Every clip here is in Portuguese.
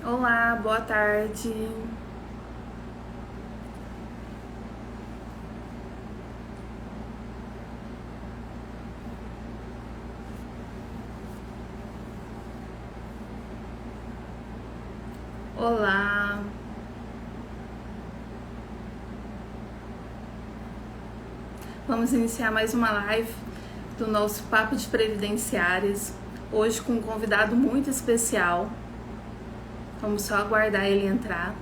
Olá, boa tarde. Olá. Vamos iniciar mais uma live do nosso Papo de Previdenciárias. Hoje com um convidado muito especial. Vamos só aguardar ele entrar.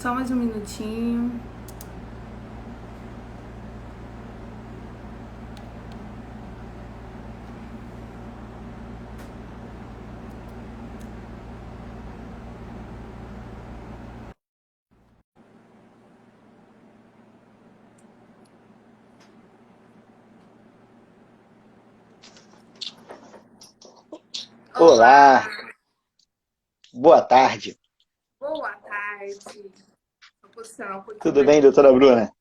Só mais um minutinho. Olá, Olá, boa tarde. boa tarde. Vou posicionar um pouquinho Tudo mais. bem, doutora Bruna?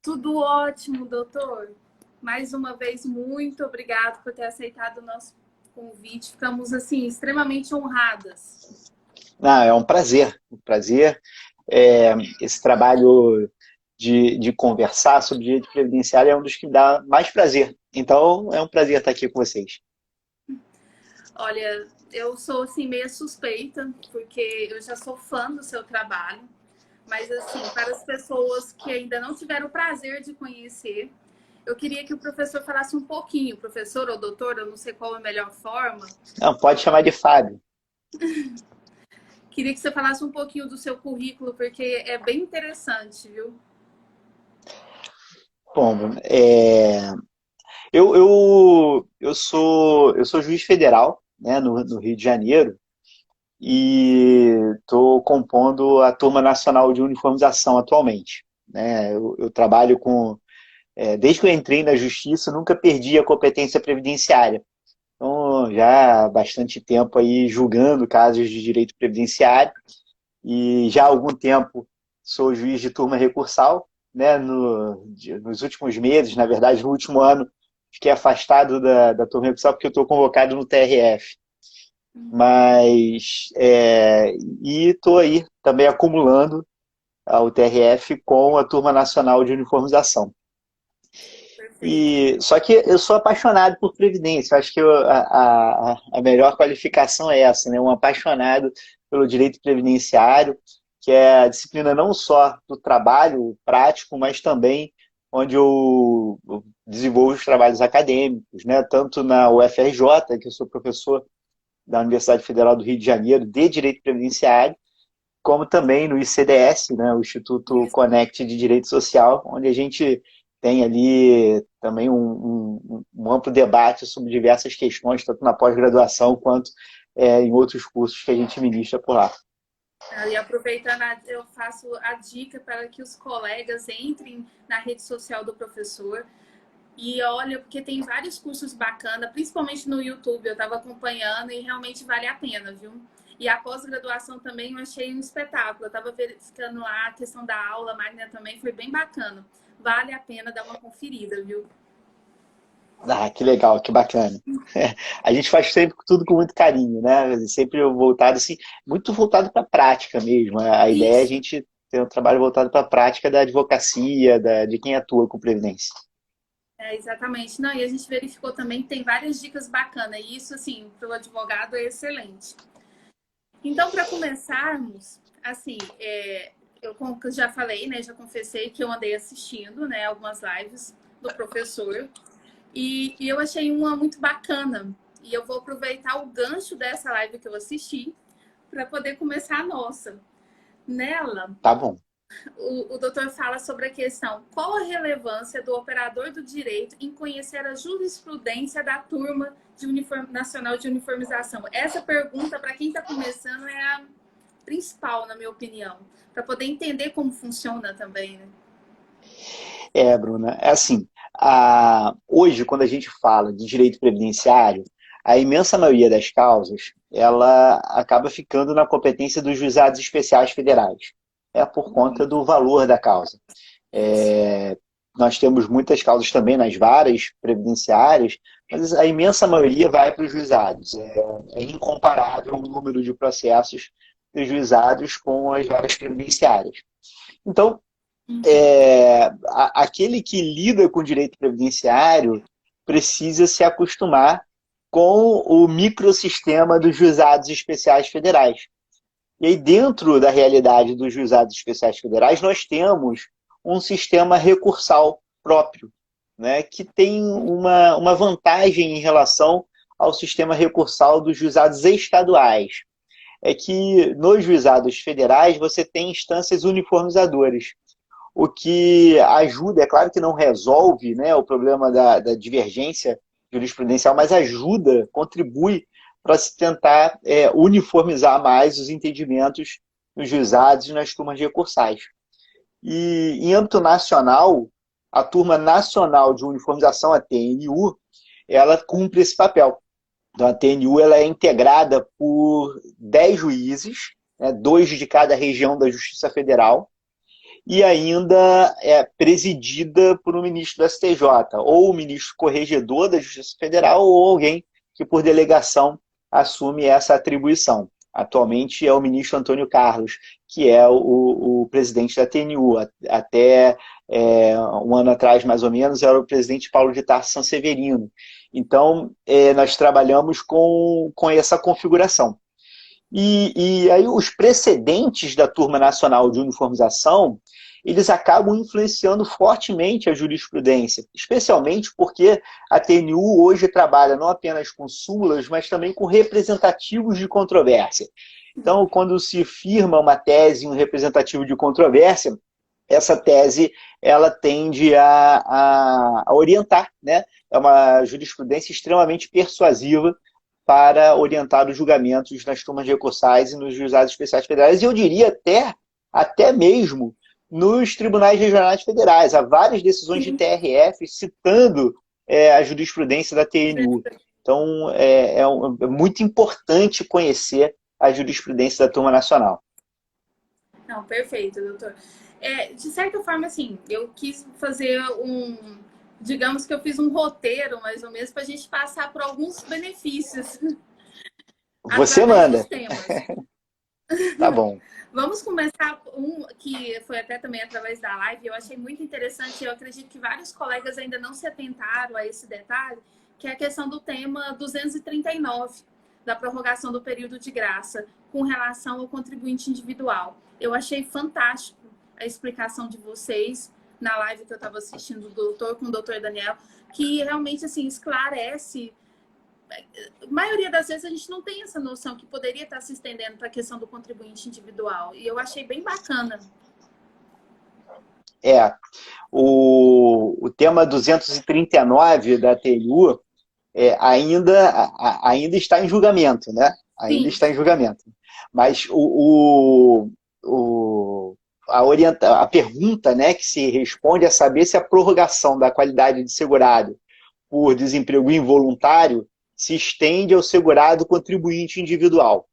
Tudo ótimo, doutor. Mais uma vez, muito obrigado por ter aceitado o nosso convite. Ficamos, assim, extremamente honradas. Não, é um prazer, um prazer. Esse trabalho de conversar sobre direito previdenciário é um dos que dá mais prazer. Então, é um prazer estar aqui com vocês. Olha, eu sou, assim, meio suspeita, porque eu já sou fã do seu trabalho. Mas, assim, para as pessoas que ainda não tiveram o prazer de conhecer, eu queria que o professor falasse um pouquinho, professor ou doutor, eu não sei qual é a melhor forma. Não, pode chamar de Fábio. Queria que você falasse um pouquinho do seu currículo, porque é bem interessante, viu? Bom, eu sou juiz federal, né, no Rio de Janeiro e estou compondo a Turma Nacional de Uniformização atualmente. Né? Eu trabalho com desde que eu entrei na justiça, nunca perdi a competência previdenciária. Então, já há bastante tempo aí julgando casos de direito previdenciário e já há algum tempo sou juiz de turma recursal, né? Nos últimos meses, na verdade, no último ano, fiquei afastado da turma recursal porque eu estou convocado no TRF. Mas, e estou aí também acumulando o TRF com a Turma Nacional de Uniformização. Perfeito. Só que eu sou apaixonado por previdência. Eu acho que a melhor qualificação é essa, né? Um apaixonado pelo direito previdenciário, que é a disciplina não só do trabalho prático, mas também onde eu desenvolvo os trabalhos acadêmicos, né? Tanto na UFRJ, que eu sou professor da Universidade Federal do Rio de Janeiro de Direito Previdenciário, como também no ICDS, né, o Instituto Isso. Connect de Direito Social, onde a gente tem ali também um amplo debate sobre diversas questões, tanto na pós-graduação quanto em outros cursos que a gente ministra por lá. E aproveitando, eu faço a dica para que os colegas entrem na rede social do professor. E olha, porque tem vários cursos bacanas, principalmente no YouTube, eu estava acompanhando e realmente vale a pena, viu? E a pós-graduação também eu achei um espetáculo. Eu estava verificando lá a questão da aula, a máquina também foi bem bacana. Vale a pena dar uma conferida, viu? Ah, que legal, que bacana. A gente faz sempre tudo com muito carinho, né? Sempre voltado assim, muito voltado para a prática mesmo. A ideia é a Isso. gente ter um trabalho voltado para a prática da advocacia, de quem atua com previdência. É, exatamente. Não, e a gente verificou também que tem várias dicas bacanas. E isso, assim, para o advogado é excelente. Então, para começarmos, assim, como eu já falei, né, já confessei que eu andei assistindo, né, algumas lives do professor e eu achei uma muito bacana. E eu vou aproveitar o gancho dessa live que eu assisti para poder começar a nossa. Nela, Tá bom. o doutor fala sobre a questão: qual a relevância do operador do direito em conhecer a jurisprudência da turma nacional de uniformização? Essa pergunta, para quem está começando, é a principal, na minha opinião, para poder entender como funciona também, né? Bruna, é assim, hoje, quando a gente fala de direito previdenciário, a imensa maioria das causas, ela acaba ficando na competência dos juizados especiais federais. É por conta do valor da causa. Nós temos muitas causas também nas varas previdenciárias, mas a imensa maioria vai para os juizados. É incomparável o número de processos dos juizados com as varas previdenciárias. Então, aquele que lida com direito previdenciário precisa se acostumar com o microsistema dos juizados especiais federais. E aí, dentro da realidade dos juizados especiais federais, nós temos um sistema recursal próprio, né, que tem uma vantagem em relação ao sistema recursal dos juizados estaduais. É que nos juizados federais você tem instâncias uniformizadoras, o que ajuda, é claro que não resolve, né, o problema da divergência jurisprudencial, mas ajuda, contribui para se tentar uniformizar mais os entendimentos nos juizados e nas turmas recursais. E em âmbito nacional, a Turma Nacional de Uniformização, a TNU, ela cumpre esse papel. Então, a TNU ela é integrada por 10 juízes, né, 2 de cada região da Justiça Federal, e ainda é presidida por um ministro do STJ, ou o ministro corregedor da Justiça Federal, ou alguém que, por delegação, assume essa atribuição. Atualmente é o ministro Antônio Carlos, que é o presidente da TNU. Até um ano atrás, mais ou menos, era o presidente Paulo de Tarso Sanseverino. Então, nós trabalhamos com essa configuração. E aí os precedentes da Turma Nacional de Uniformização, eles acabam influenciando fortemente a jurisprudência, especialmente porque a TNU hoje trabalha não apenas com súmulas, mas também com representativos de controvérsia. Então, quando se firma uma tese, um representativo de controvérsia, essa tese ela tende a orientar, né? É uma jurisprudência extremamente persuasiva para orientar os julgamentos nas turmas recursais e nos juizados especiais federais, e eu diria até mesmo nos tribunais regionais federais. Há várias decisões de TRF citando a jurisprudência da TNU. Então, é muito importante conhecer a jurisprudência da Turma Nacional. Não, perfeito, doutor. De certa forma, assim, eu quis fazer digamos que eu fiz um roteiro, mais ou menos, para a gente passar por alguns benefícios. Você manda. Tá bom. Vamos começar que foi até também através da live, eu achei muito interessante, eu acredito que vários colegas ainda não se atentaram a esse detalhe, que é a questão do tema 239, da prorrogação do período de graça, com relação ao contribuinte individual. Eu achei fantástico a explicação de vocês na live que eu estava assistindo com o doutor Daniel, que realmente assim, esclarece. A maioria das vezes a gente não tem essa noção que poderia estar se estendendo para a questão do contribuinte individual. E eu achei bem bacana. O tema 239 da TNU ainda está em julgamento, né? Ainda Sim. Está em julgamento. Mas a pergunta, né, que se responde é saber se a prorrogação da qualidade de segurado por desemprego involuntário se estende ao segurado contribuinte individual.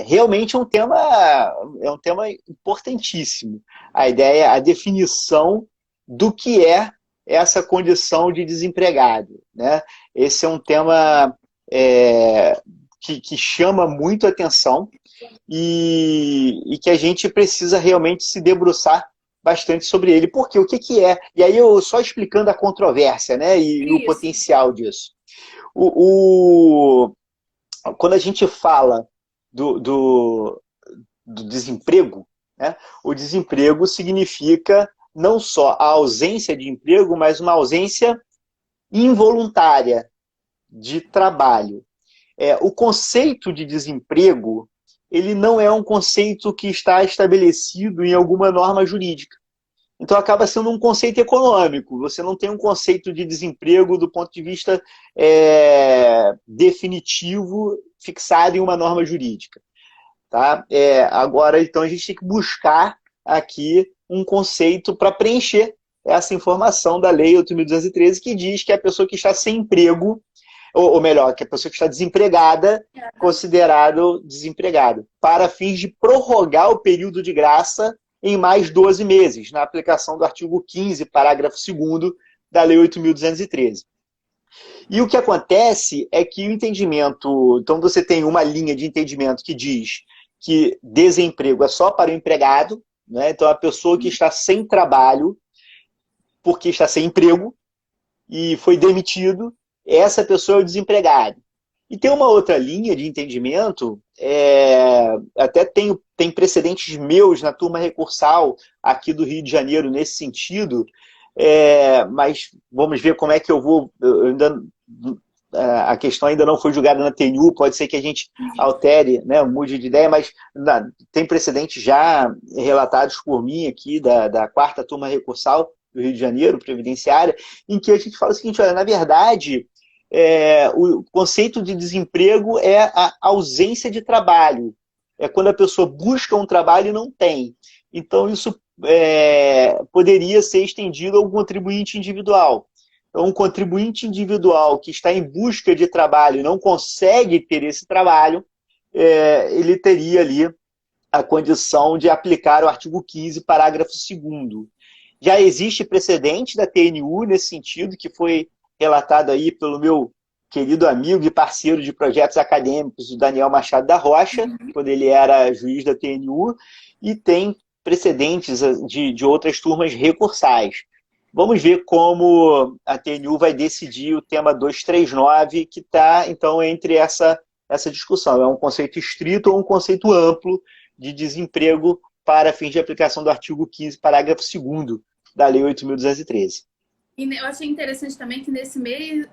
Realmente é um tema importantíssimo. A ideia, a definição do que é essa condição de desempregado, né? Esse é um tema que chama muito a atenção e que a gente precisa realmente se debruçar bastante sobre ele. Porque o que é? E aí eu só explicando a controvérsia, né, e o potencial disso. Quando a gente fala do desemprego, né, o desemprego significa não só a ausência de emprego, mas uma ausência involuntária. de trabalho. O conceito de desemprego, ele não é um conceito que está estabelecido em alguma norma jurídica. Então, acaba sendo um conceito econômico. Você não tem um conceito de desemprego do ponto de vista definitivo, fixado em uma norma jurídica. Tá? Agora, então, a gente tem que buscar aqui um conceito para preencher essa informação da Lei 8.213, que diz que a pessoa que está sem emprego, ou melhor, que a pessoa que está desempregada, considerado desempregado, para fins de prorrogar o período de graça em mais 12 meses, na aplicação do artigo 15, parágrafo 2º da Lei 8.213. E o que acontece é que o entendimento... Então, você tem uma linha de entendimento que diz que desemprego é só para o empregado, né? Então, a pessoa que está sem trabalho, porque está sem emprego, e foi demitido, essa pessoa é o desempregado. E tem uma outra linha de entendimento, até tem precedentes meus na turma recursal aqui do Rio de Janeiro nesse sentido, mas vamos ver como é que eu vou... a questão ainda não foi julgada na TNU, pode ser que a gente altere, né, mude de ideia, mas tem precedentes já relatados por mim aqui da 4ª turma recursal do Rio de Janeiro, previdenciária, em que a gente fala o seguinte, olha, na verdade... o conceito de desemprego é a ausência de trabalho. É quando a pessoa busca um trabalho e não tem. Então, isso poderia ser estendido ao contribuinte individual. Então, um contribuinte individual que está em busca de trabalho e não consegue ter esse trabalho, ele teria ali a condição de aplicar o artigo 15, parágrafo 2º. Já existe precedente da TNU nesse sentido, que foi relatado aí pelo meu querido amigo e parceiro de projetos acadêmicos, o Daniel Machado da Rocha, quando ele era juiz da TNU, e tem precedentes de outras turmas recursais. Vamos ver como a TNU vai decidir o tema 239, que está, então, entre essa discussão. É um conceito estrito ou um conceito amplo de desemprego para fins de aplicação do artigo 15, parágrafo 2º da Lei 8.213. E eu achei interessante também que nesse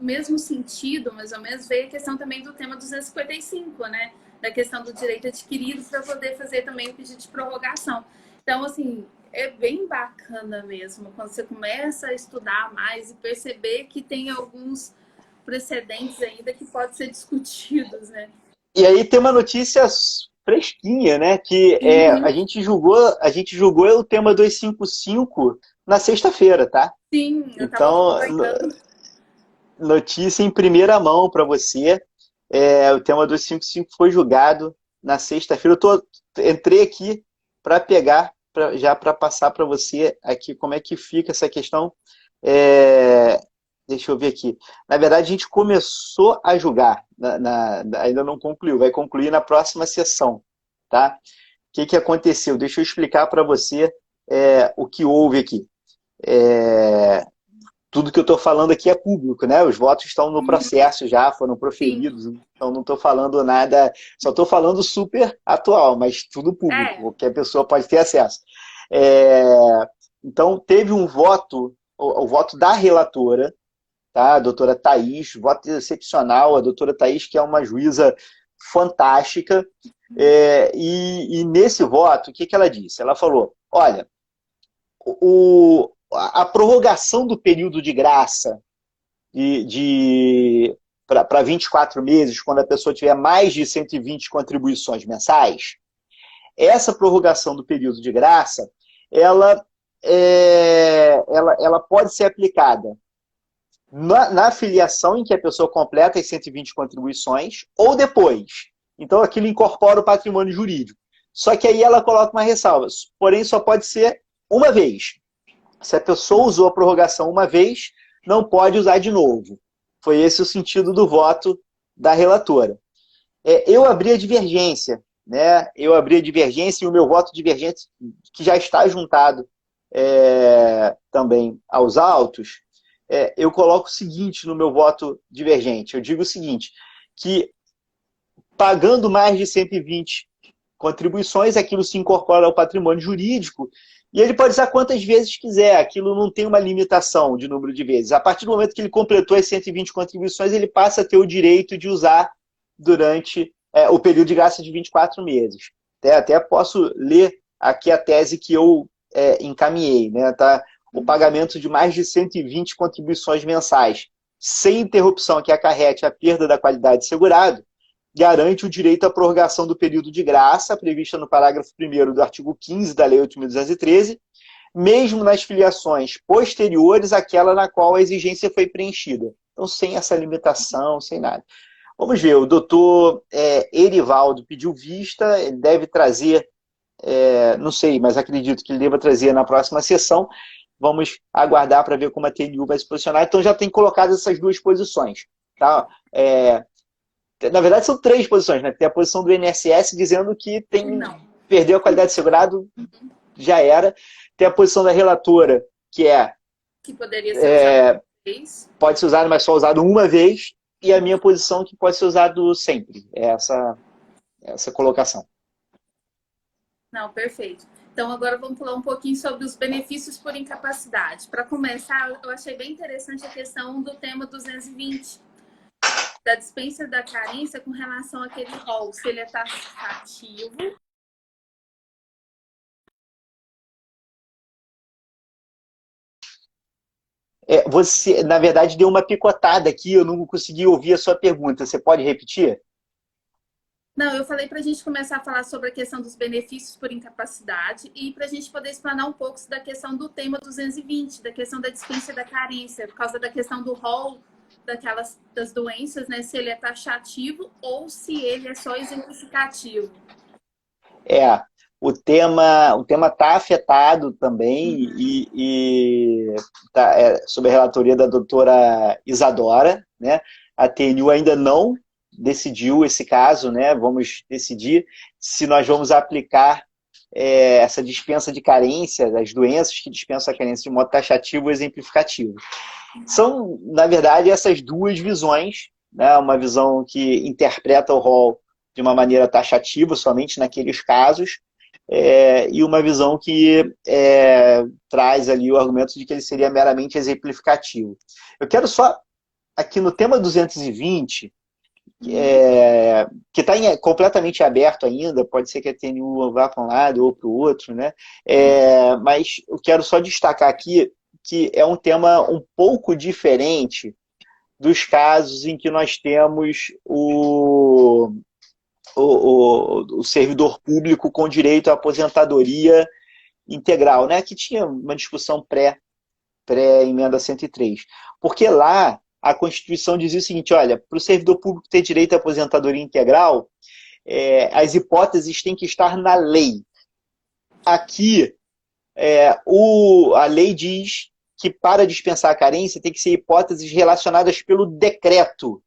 mesmo sentido, mais ou menos, veio a questão também do tema 255, né? Da questão do direito adquirido para poder fazer também o pedido de prorrogação. Então, assim, é bem bacana mesmo, quando você começa a estudar mais e perceber que tem alguns precedentes ainda que podem ser discutidos, né? E aí tem uma notícia fresquinha, né? Que a gente julgou o tema 255 na sexta-feira, tá? Sim, eu então, notícia em primeira mão para você. O tema 255 foi julgado na sexta-feira. Entrei aqui para pegar, já para passar para você aqui como é que fica essa questão. Deixa eu ver aqui. Na verdade, a gente começou a julgar, ainda não concluiu, vai concluir na próxima sessão. Tá? O que aconteceu? Deixa eu explicar para você o que houve aqui. Tudo que eu estou falando aqui é público, né? Os votos estão no processo já, foram proferidos, então não estou falando nada, só estou falando super atual, mas tudo público, que a pessoa pode ter acesso. Então, teve um voto, o voto da relatora, tá? A doutora Thaís, voto excepcional, a doutora Thaís, que é uma juíza fantástica, e nesse voto, o que ela disse? Ela falou, olha, a prorrogação do período de graça para 24 meses, quando a pessoa tiver mais de 120 contribuições mensais, essa prorrogação do período de graça, ela pode ser aplicada na filiação em que a pessoa completa as 120 contribuições ou depois. Então, aquilo incorpora o patrimônio jurídico. Só que aí ela coloca uma ressalva, porém só pode ser uma vez. Se a pessoa usou a prorrogação uma vez, não pode usar de novo. Foi esse o sentido do voto da relatora. Eu abri a divergência, né? Eu abri a divergência e o meu voto divergente, que já está juntado também aos autos, eu coloco o seguinte no meu voto divergente. Eu digo o seguinte, que pagando mais de 120 contribuições, aquilo se incorpora ao patrimônio jurídico e ele pode usar quantas vezes quiser, aquilo não tem uma limitação de número de vezes. A partir do momento que ele completou as 120 contribuições, ele passa a ter o direito de usar durante o período de graça de 24 meses. Até posso ler aqui a tese que eu encaminhei, né? Tá? O pagamento de mais de 120 contribuições mensais, sem interrupção que acarrete a perda da qualidade de segurado, garante o direito à prorrogação do período de graça, prevista no parágrafo 1º do artigo 15 da Lei 8.213, mesmo nas filiações posteriores àquela na qual a exigência foi preenchida. Então, sem essa limitação, sem nada. Vamos ver, o doutor Erivaldo pediu vista, ele deve trazer, não sei, mas acredito que ele deva trazer na próxima sessão. Vamos aguardar para ver como a TNU vai se posicionar. Então, já tem colocado essas duas posições. Tá? Na verdade, são 3 posições, né? Tem a posição do INSS dizendo que perdeu a qualidade de segurado, já era. Tem a posição da relatora, que poderia ser usado uma vez. Pode ser usado, mas só usado uma vez. E a minha posição, que pode ser usado sempre. É essa colocação. Não, perfeito. Então, agora vamos falar um pouquinho sobre os benefícios por incapacidade. Para começar, eu achei bem interessante a questão do tema 220, da dispensa da carência com relação àquele rol, se ele é taxativo. Você, na verdade, deu uma picotada aqui, eu não consegui ouvir a sua pergunta. Você pode repetir? Não, eu falei para a gente começar a falar sobre a questão dos benefícios por incapacidade e para a gente poder explanar um pouco da questão do tema 220, da questão da dispensa da carência, por causa da questão do rol das doenças, né? Se ele é taxativo ou se ele é só exemplificativo. O tema está afetado também e sob a relatoria da doutora Isadora, né? A TNU ainda não decidiu esse caso, né? Vamos decidir se nós vamos aplicar essa dispensa de carência, das doenças que dispensam a carência de modo taxativo ou exemplificativo. São, na verdade, essas duas visões, né? Uma visão que interpreta o rol de uma maneira taxativa, somente naqueles casos, e uma visão que traz ali o argumento de que ele seria meramente exemplificativo. Eu quero só, aqui no tema 220, que está completamente aberto ainda, pode ser que a TNU vá para um lado ou para o outro, né? Mas eu quero só destacar aqui que é um tema um pouco diferente dos casos em que nós temos o servidor público com direito à aposentadoria integral, né? Que tinha uma discussão pré-emenda 103. Porque lá a Constituição dizia o seguinte, olha, para o servidor público ter direito à aposentadoria integral, as hipóteses têm que estar na lei. Aqui, a lei diz que para dispensar a carência tem que ser hipóteses relacionadas pelo decreto.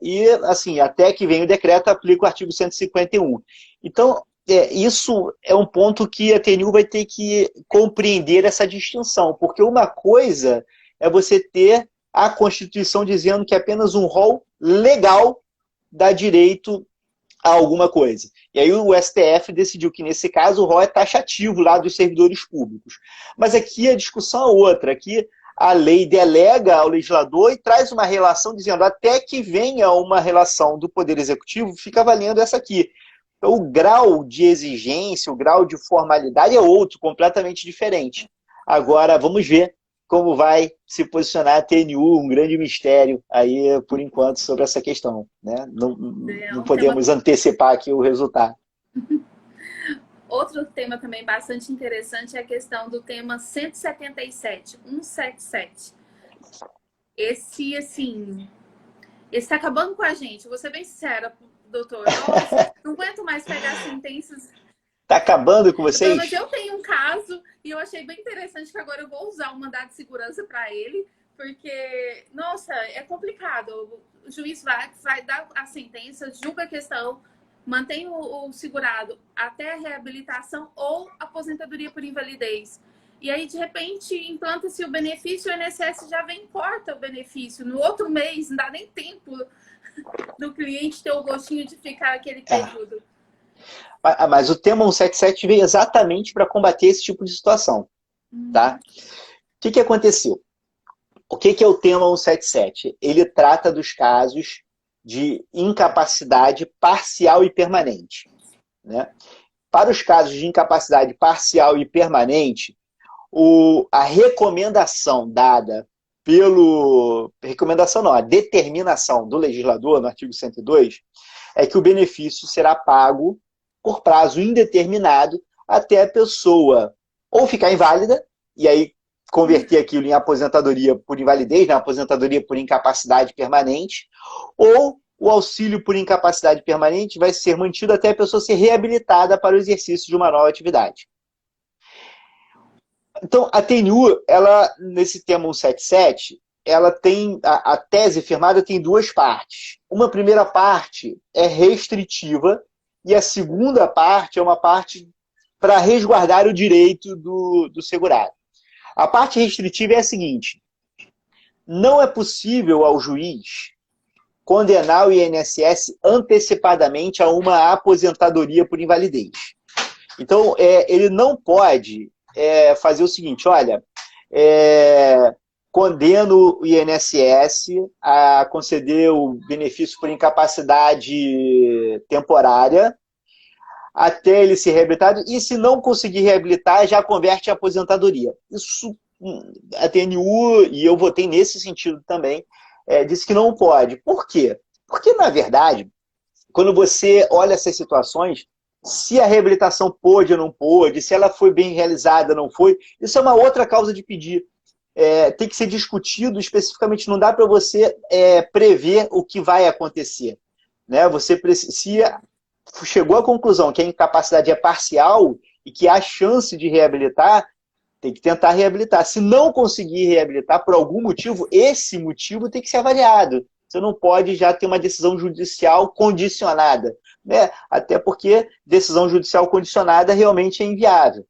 E, assim, até que vem o decreto, aplica o artigo 151. Então, isso é um ponto que a TNU vai ter que compreender essa distinção, porque uma coisa é você ter a Constituição dizendo que apenas um rol legal dá direito a alguma coisa. E aí o STF decidiu que, nesse caso, o rol é taxativo lá dos servidores públicos. Mas aqui a discussão é outra. Aqui a lei delega ao legislador e traz uma relação dizendo até que venha uma relação do Poder Executivo, fica valendo essa aqui. Então, o grau de exigência, o grau de formalidade é outro, completamente diferente. Agora, vamos ver como vai se posicionar a TNU, um grande mistério aí, por enquanto, sobre essa questão, né? Não podemos antecipar aqui o resultado. Outro tema também bastante interessante é a questão do tema 177. Esse, assim, está acabando com a gente. Vou ser bem sincera, doutor. Nossa, não aguento mais pegar sentenças. Está acabando com vocês? Mas eu tenho um caso e eu achei bem interessante que agora eu vou usar o mandado de segurança para ele, porque, nossa, é complicado. O juiz vai dar a sentença, julga a questão, mantém o segurado até a reabilitação ou aposentadoria por invalidez. E aí, de repente, implanta-se o benefício, o INSS já vem e corta o benefício. No outro mês, não dá nem tempo do cliente ter o gostinho de ficar aquele período. Mas o tema 177 veio exatamente para combater esse tipo de situação. Tá? O que aconteceu? O que é o tema 177? Ele trata dos casos de incapacidade parcial e permanente. Né? Para os casos de incapacidade parcial e permanente, a recomendação dada a determinação do legislador, no artigo 102, é que o benefício será pago por prazo indeterminado até a pessoa ou ficar inválida, e aí converter aquilo em aposentadoria por invalidez, né? Aposentadoria por incapacidade permanente, ou o auxílio por incapacidade permanente vai ser mantido até a pessoa ser reabilitada para o exercício de uma nova atividade. Então, a TNU, ela, nesse tema 177, ela tem, a tese firmada tem duas partes. Uma primeira parte é restritiva e a segunda parte é uma parte para resguardar o direito do segurado. A parte restritiva é a seguinte: não é possível ao juiz condenar o INSS antecipadamente a uma aposentadoria por invalidez. Então, ele não pode fazer o seguinte: olha, condeno o INSS a conceder o benefício por incapacidade temporária até ele ser reabilitado, e se não conseguir reabilitar, já converte em aposentadoria. Isso, a TNU, e eu votei nesse sentido também, disse que não pode. Por quê? Porque, na verdade, quando você olha essas situações, se a reabilitação pôde ou não pôde, se ela foi bem realizada ou não foi, isso é uma outra causa de pedir. Tem que ser discutido especificamente, não dá para você prever o que vai acontecer. Né? Você precisa... chegou à conclusão que a incapacidade é parcial e que há chance de reabilitar, tem que tentar reabilitar. Se não conseguir reabilitar por algum motivo, esse motivo tem que ser avaliado. Você não pode já ter uma decisão judicial condicionada, né? Até porque decisão judicial condicionada realmente é inviável.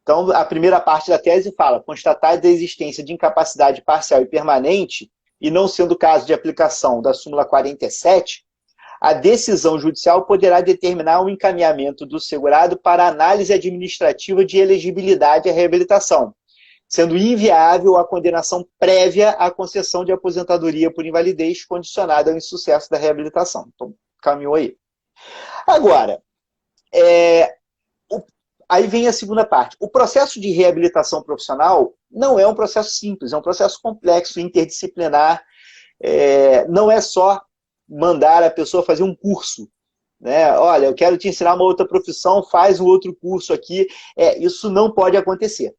Então, a primeira parte da tese fala: constatar a existência de incapacidade parcial e permanente, e não sendo o caso de aplicação da súmula 47, a decisão judicial poderá determinar o encaminhamento do segurado para análise administrativa de elegibilidade à reabilitação, sendo inviável a condenação prévia à concessão de aposentadoria por invalidez condicionada ao insucesso da reabilitação. Então, caminhou aí. Agora, aí vem a segunda parte. O processo de reabilitação profissional não é um processo simples, é um processo complexo, interdisciplinar. Não é só mandar a pessoa fazer um curso, né? Olha, eu quero te ensinar uma outra profissão, faz um outro curso aqui. Isso não pode acontecer.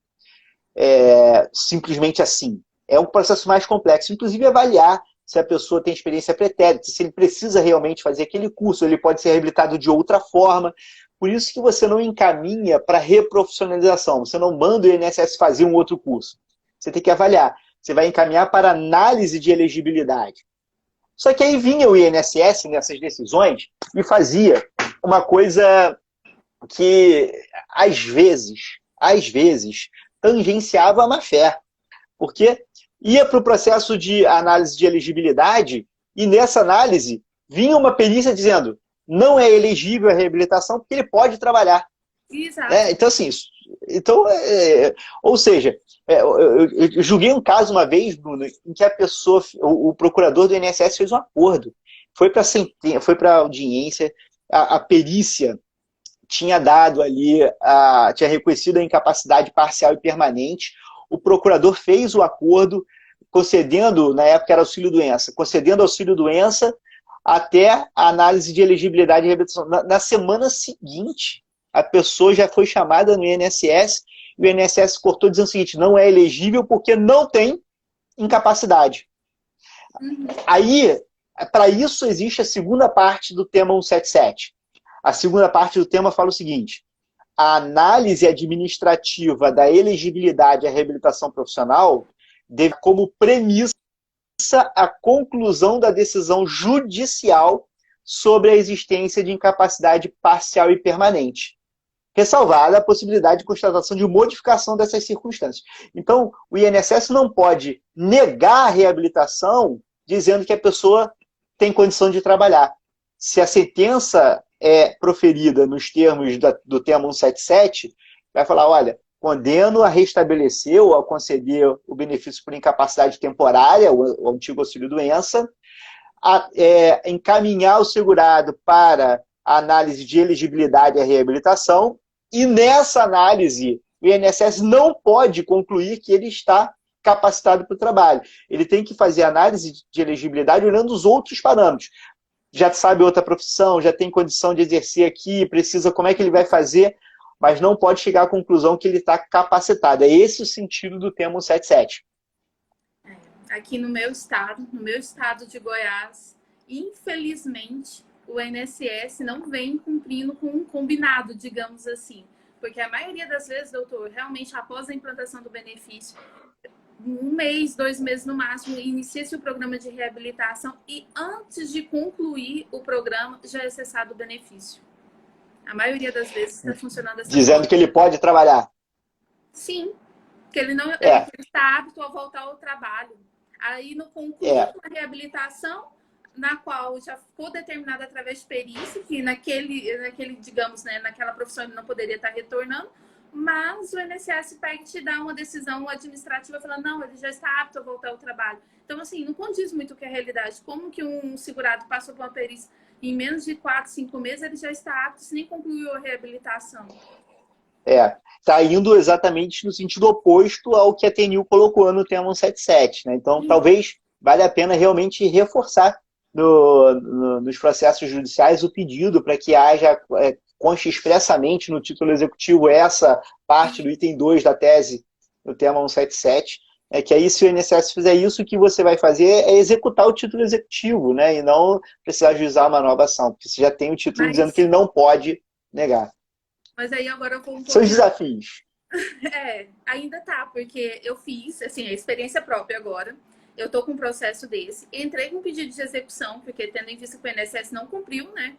Simplesmente assim. É um processo mais complexo. Inclusive, avaliar se a pessoa tem experiência pretérita, se ele precisa realmente fazer aquele curso, ele pode ser reabilitado de outra forma. Por isso que você não encaminha para reprofissionalização. Você não manda o INSS fazer um outro curso. Você tem que avaliar. Você vai encaminhar para análise de elegibilidade. Só que aí vinha o INSS nessas decisões e fazia uma coisa que, às vezes, tangenciava a má-fé. Porque ia para o processo de análise de elegibilidade e nessa análise vinha uma perícia dizendo: não é elegível a reabilitação porque ele pode trabalhar. Exato. Então, assim, ou seja, eu julguei um caso uma vez, Bruno, em que a pessoa, o procurador do INSS fez um acordo. Foi para a audiência, a perícia tinha dado ali, tinha reconhecido a incapacidade parcial e permanente, o procurador fez o acordo concedendo, na época era auxílio-doença, concedendo auxílio-doença até a análise de elegibilidade e reabilitação. Na semana seguinte, a pessoa já foi chamada no INSS e o INSS cortou dizendo o seguinte: não é elegível porque não tem incapacidade. Aí, para isso existe a segunda parte do tema 177. A segunda parte do tema fala o seguinte: a análise administrativa da elegibilidade à reabilitação profissional deve como premissa a conclusão da decisão judicial sobre a existência de incapacidade parcial e permanente, ressalvada a possibilidade de constatação de modificação dessas circunstâncias. Então, o INSS não pode negar a reabilitação dizendo que a pessoa tem condição de trabalhar. Se a sentença é proferida nos termos do tema 177, vai falar, olha, condeno a restabelecer ou a conceder o benefício por incapacidade temporária, o antigo auxílio-doença, encaminhar o segurado para a análise de elegibilidade à reabilitação, e nessa análise o INSS não pode concluir que ele está capacitado para o trabalho. Ele tem que fazer análise de elegibilidade olhando os outros parâmetros. Já sabe outra profissão, já tem condição de exercer aqui, precisa, como é que ele vai fazer, mas não pode chegar à conclusão que ele está capacitado. É esse o sentido do tema 177. Aqui no meu estado de Goiás, infelizmente, o INSS não vem cumprindo com um combinado, digamos assim. Porque a maioria das vezes, doutor, realmente após a implantação do benefício, 1 mês, 2 meses no máximo, inicia-se o programa de reabilitação e antes de concluir o programa, já é cessado o benefício. A maioria das vezes está funcionando assim. Dizendo que ele pode trabalhar. Sim, que ele não ele está apto a voltar ao trabalho. Aí, no concurso da reabilitação, na qual já ficou determinado através de perícia, que naquele digamos, né, naquela profissão ele não poderia estar retornando, mas o INSS pega e te dá uma decisão administrativa falando, não, ele já está apto a voltar ao trabalho. Então, assim, não condiz muito com a realidade. Como que um segurado passou por uma perícia em menos de 4, 5 meses, ele já está apto se nem concluiu a reabilitação? Está indo exatamente no sentido oposto ao que a TNU colocou no tema 177. Né? Então, talvez valha a pena realmente reforçar nos processos judiciais o pedido para que haja, conste expressamente no título executivo essa parte do item 2 da tese do tema 177, que aí se o INSS fizer isso, o que você vai fazer é executar o título executivo, né? E não precisar ajuizar uma nova ação, porque você já tem o título dizendo que ele não pode negar. Mas aí agora eu vou um pouco... São os desafios. Ainda tá, porque eu fiz, assim, a experiência própria agora. Eu tô com um processo desse. Entrei com um pedido de execução, porque tendo em vista que o INSS não cumpriu, né?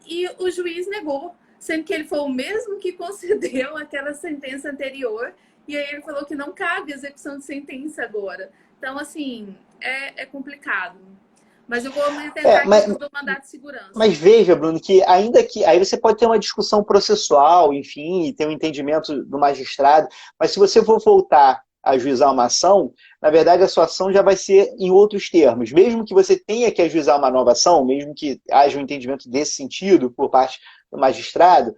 E o juiz negou, sendo que ele foi o mesmo que concedeu aquela sentença anterior. E aí ele falou que não cabe execução de sentença agora. Então, assim, é complicado. Mas eu vou tentar aqui do mandato de segurança. Mas veja, Bruno, que ainda que... Aí você pode ter uma discussão processual, enfim, e ter um entendimento do magistrado, mas se você for voltar a ajuizar uma ação, na verdade a sua ação já vai ser em outros termos. Mesmo que você tenha que ajuizar uma nova ação, mesmo que haja um entendimento desse sentido por parte do magistrado,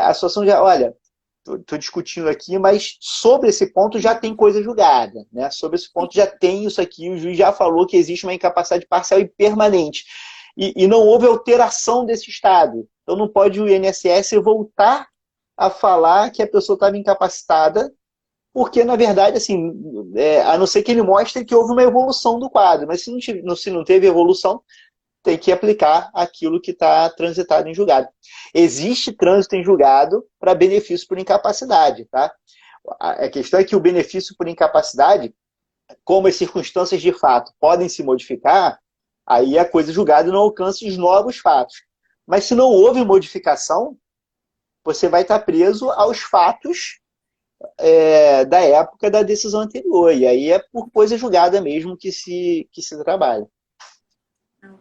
a sua ação já... Olha, estou discutindo aqui, mas sobre esse ponto já tem coisa julgada, né? Sobre esse ponto já tem isso aqui, o juiz já falou que existe uma incapacidade parcial e permanente. E não houve alteração desse estado. Então não pode o INSS voltar a falar que a pessoa estava incapacitada, porque, na verdade, assim, a não ser que ele mostre que houve uma evolução do quadro, mas se não teve evolução, tem que aplicar aquilo que está transitado em julgado. Existe trânsito em julgado para benefício por incapacidade, tá? A questão é que o benefício por incapacidade, como as circunstâncias de fato podem se modificar, aí a coisa julgada não alcança os novos fatos. Mas se não houve modificação, você vai estar preso aos fatos da época da decisão anterior. E aí é por coisa julgada mesmo que se trabalha.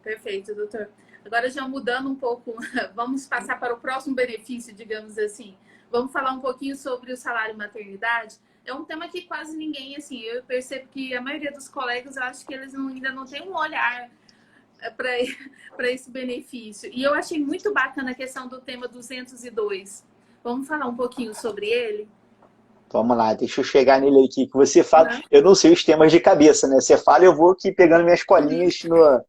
Perfeito, doutor. Agora, já mudando um pouco, vamos passar para o próximo benefício, digamos assim. Vamos falar um pouquinho sobre o salário maternidade. É um tema que quase ninguém, assim, eu percebo que a maioria dos colegas, eu acho que eles ainda não têm um olhar para esse benefício. E eu achei muito bacana a questão do tema 202. Vamos falar um pouquinho sobre ele? Vamos lá, deixa eu chegar nele aqui, que você fala... Eu não sei os temas de cabeça, né? Você fala, eu vou aqui pegando minhas colinhas no...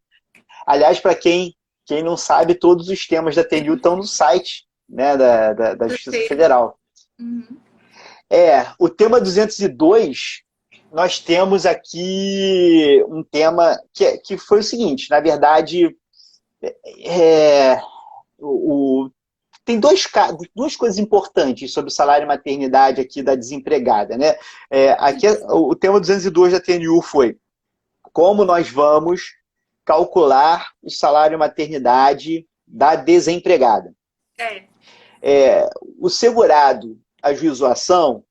Aliás, para quem não sabe, todos os temas da TNU estão no site, né, da Justiça Federal. O tema 202, nós temos aqui um tema que foi o seguinte, na verdade, tem duas coisas importantes sobre o salário e maternidade aqui da desempregada, né? Aqui, o tema 202 da TNU foi como nós vamos calcular o salário maternidade da desempregada. O segurado ajuizou a ação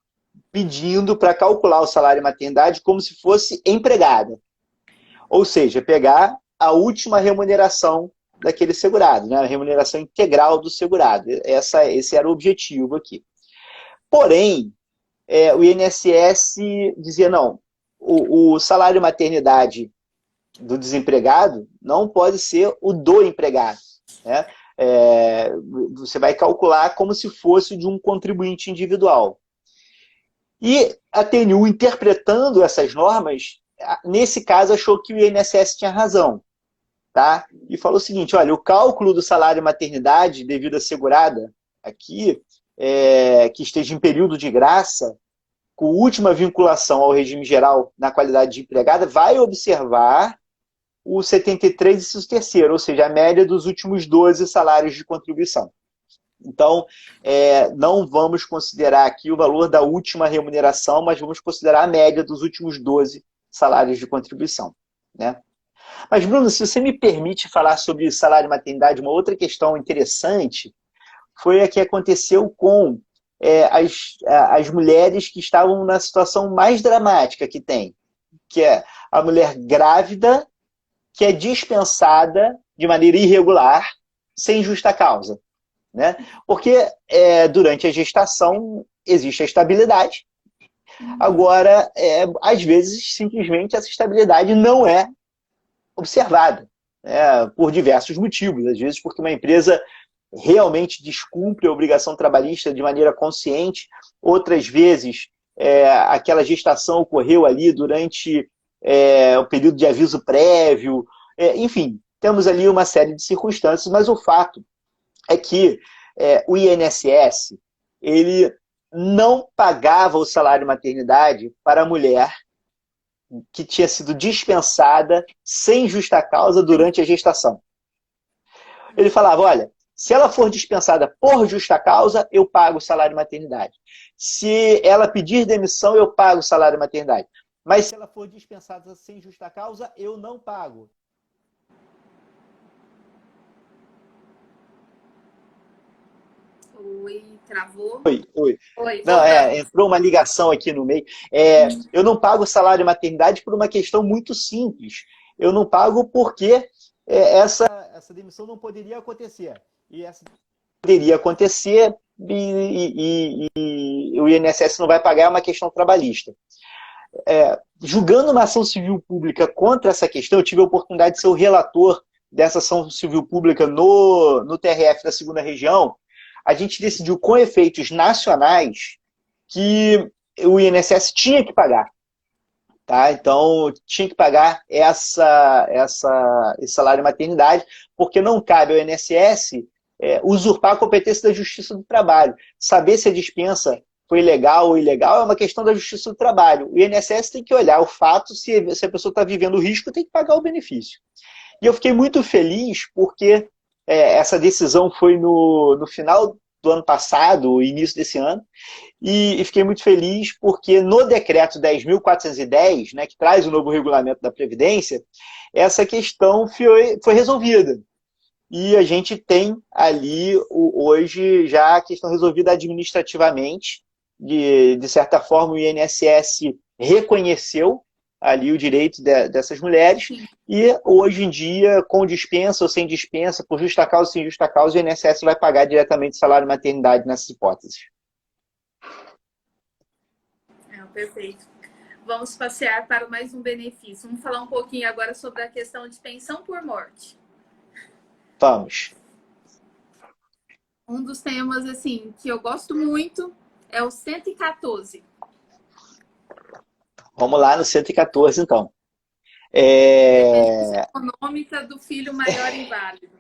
pedindo para calcular o salário maternidade como se fosse empregada. Ou seja, pegar a última remuneração daquele segurado, né? A remuneração integral do segurado. Esse era o objetivo aqui. Porém, o INSS dizia, não, o salário maternidade do desempregado não pode ser o do empregado, né? Você vai calcular como se fosse de um contribuinte individual. E a TNU, interpretando essas normas, nesse caso achou que o INSS tinha razão, tá? E falou o seguinte, olha, o cálculo do salário maternidade devido à segurada aqui, que esteja em período de graça, com última vinculação ao regime geral na qualidade de empregada, vai observar o 73 inciso terceiro, ou seja, a média dos últimos 12 salários de contribuição. Então, não vamos considerar aqui o valor da última remuneração, mas vamos considerar a média dos últimos 12 salários de contribuição, né? Mas, Bruno, se você me permite falar sobre salário e maternidade, uma outra questão interessante foi a que aconteceu com as mulheres que estavam na situação mais dramática que tem, que é a mulher grávida que é dispensada de maneira irregular, sem justa causa, né? Porque durante a gestação existe a estabilidade. Agora, às vezes, simplesmente essa estabilidade não é observada, por diversos motivos. Às vezes porque uma empresa realmente descumpre a obrigação trabalhista de maneira consciente, outras vezes aquela gestação ocorreu ali durante o período de aviso prévio, enfim, temos ali uma série de circunstâncias, mas o fato é que o INSS ele não pagava o salário maternidade para a mulher que tinha sido dispensada sem justa causa durante a gestação. Ele falava, olha, se ela for dispensada por justa causa, eu pago o salário maternidade. Se ela pedir demissão, eu pago o salário maternidade. Mas se ela for dispensada sem justa causa, eu não pago. Oi, travou? Oi. Oi, Não, voltamos. entrou uma ligação aqui no meio. Eu não pago salário maternidade por uma questão muito simples. Eu não pago porque essa demissão não poderia acontecer. E essa poderia acontecer e o INSS não vai pagar, é uma questão trabalhista. Julgando uma ação civil pública contra essa questão, eu tive a oportunidade de ser o relator dessa ação civil pública no TRF da 2ª Região. A gente decidiu com efeitos nacionais que o INSS tinha que pagar. Tá? Então, tinha que pagar esse salário maternidade, porque não cabe ao INSS usurpar a competência da Justiça do Trabalho. Saber se a dispensa foi legal ou ilegal é uma questão da Justiça do Trabalho. O INSS tem que olhar o fato, se a pessoa está vivendo o risco, tem que pagar o benefício. E eu fiquei muito feliz porque essa decisão foi no final do ano passado, início desse ano, e fiquei muito feliz porque no decreto 10.410, né, que traz o novo regulamento da Previdência, essa questão foi resolvida. E a gente tem ali, hoje, já a questão resolvida administrativamente. De certa forma, o INSS reconheceu ali o direito dessas mulheres. Sim. E hoje em dia, com dispensa ou sem dispensa, por justa causa ou sem justa causa, o INSS vai pagar diretamente o salário maternidade nessas hipóteses. Perfeito. Vamos passear para mais um benefício. Vamos falar um pouquinho agora sobre a questão de pensão por morte. Vamos. Um dos temas assim que eu gosto muito é o 114. Vamos lá no 114, então. Repercussão econômica do filho maior inválido.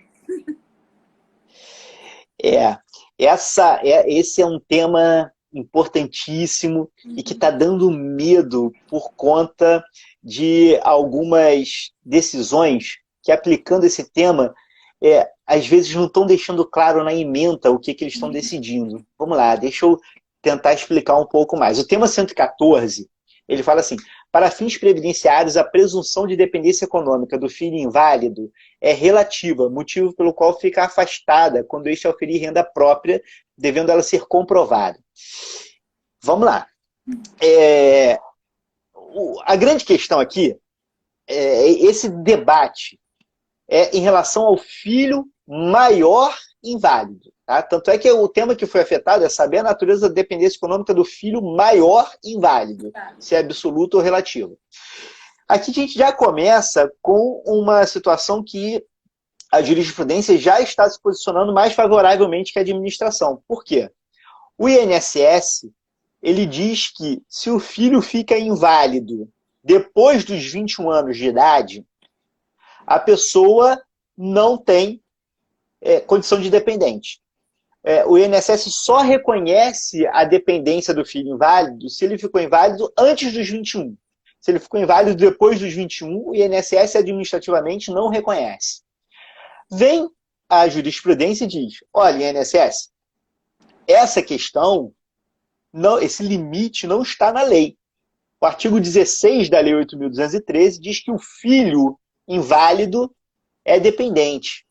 Esse é um tema importantíssimo e que está dando medo por conta de algumas decisões que, aplicando esse tema, às vezes não estão deixando claro na ementa o que eles estão decidindo. Vamos lá, deixa eu tentar explicar um pouco mais. O tema 114, ele fala assim, para fins previdenciários, a presunção de dependência econômica do filho inválido é relativa, motivo pelo qual fica afastada quando este oferir renda própria, devendo ela ser comprovada. Vamos lá. A grande questão aqui, esse debate é em relação ao filho maior inválido. Tá? Tanto é que o tema que foi afetado é saber a natureza da dependência econômica do filho maior inválido, se é absoluto ou relativo. Aqui a gente já começa com uma situação que a jurisprudência já está se posicionando mais favoravelmente que a administração. Por quê? O INSS, ele diz que se o filho fica inválido depois dos 21 anos de idade, a pessoa não tem condição de dependente. O INSS só reconhece a dependência do filho inválido se ele ficou inválido antes dos 21. Se ele ficou inválido depois dos 21, o INSS administrativamente não reconhece. Vem a jurisprudência e diz, olha, INSS, essa questão, esse limite não está na lei. O artigo 16 da Lei 8.213 diz que o filho inválido é dependente.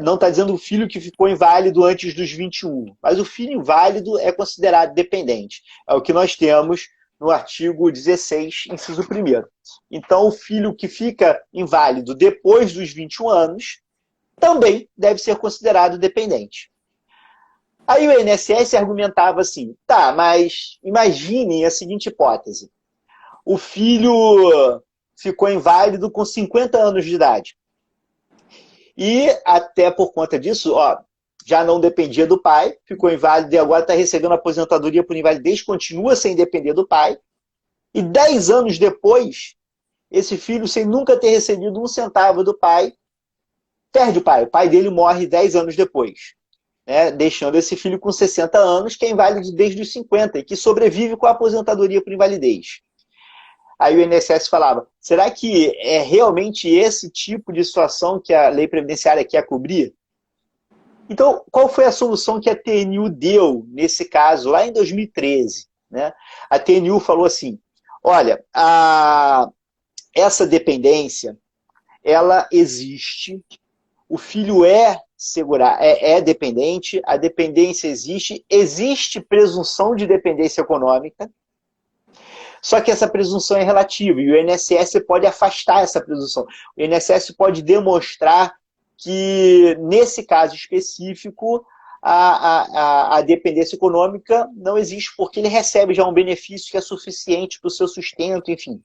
Não está dizendo o filho que ficou inválido antes dos 21, mas o filho inválido é considerado dependente. É o que nós temos no artigo 16, inciso 1º. Então, o filho que fica inválido depois dos 21 anos também deve ser considerado dependente. Aí o INSS argumentava assim, tá, mas imagine a seguinte hipótese. O filho ficou inválido com 50 anos de idade. E até por conta disso, já não dependia do pai, ficou inválido e agora está recebendo aposentadoria por invalidez, continua sem depender do pai. E 10 anos depois, esse filho, sem nunca ter recebido um centavo do pai, perde o pai. O pai dele morre 10 anos depois, né? Deixando esse filho com 60 anos, que é inválido desde os 50 e que sobrevive com a aposentadoria por invalidez. Aí o INSS falava, será que é realmente esse tipo de situação que a lei previdenciária quer cobrir? Então, qual foi a solução que a TNU deu nesse caso, lá em 2013? Né? A TNU falou assim, olha, essa dependência, ela existe, o filho é dependente, a dependência existe presunção de dependência econômica, só que essa presunção é relativa e o INSS pode afastar essa presunção. O INSS pode demonstrar que, nesse caso específico, a dependência econômica não existe porque ele recebe já um benefício que é suficiente para o seu sustento, enfim.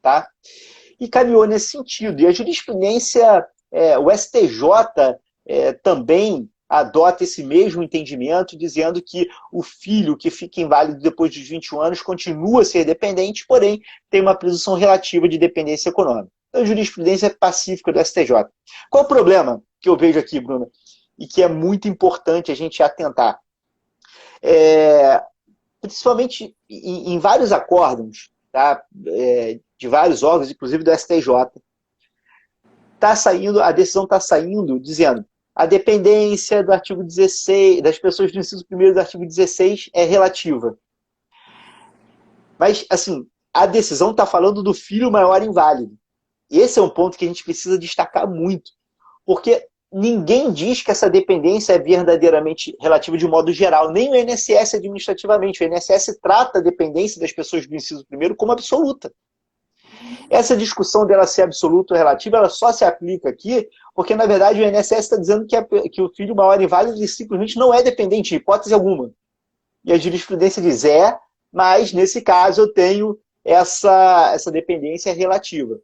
Tá? E caminhou nesse sentido. E a jurisprudência, o STJ também adota esse mesmo entendimento, dizendo que o filho que fica inválido depois dos 21 anos continua a ser dependente, porém tem uma presunção relativa de dependência econômica. Então, a jurisprudência pacífica do STJ. Qual o problema que eu vejo aqui, Bruna? E que é muito importante a gente atentar. Principalmente em vários acórdãos, tá? De vários órgãos, inclusive do STJ, a decisão está saindo dizendo a dependência do artigo 16, das pessoas do inciso 1º do artigo 16 é relativa. Mas, assim, a decisão está falando do filho maior inválido. E esse é um ponto que a gente precisa destacar muito. Porque ninguém diz que essa dependência é verdadeiramente relativa de modo geral. Nem o INSS administrativamente. O INSS trata a dependência das pessoas do inciso 1º como absoluta. Essa discussão dela ser absoluta ou relativa, ela só se aplica aqui porque, na verdade, o INSS está dizendo que o filho maior inválido simplesmente não é dependente, em hipótese alguma. E a jurisprudência diz, mas nesse caso eu tenho essa dependência relativa.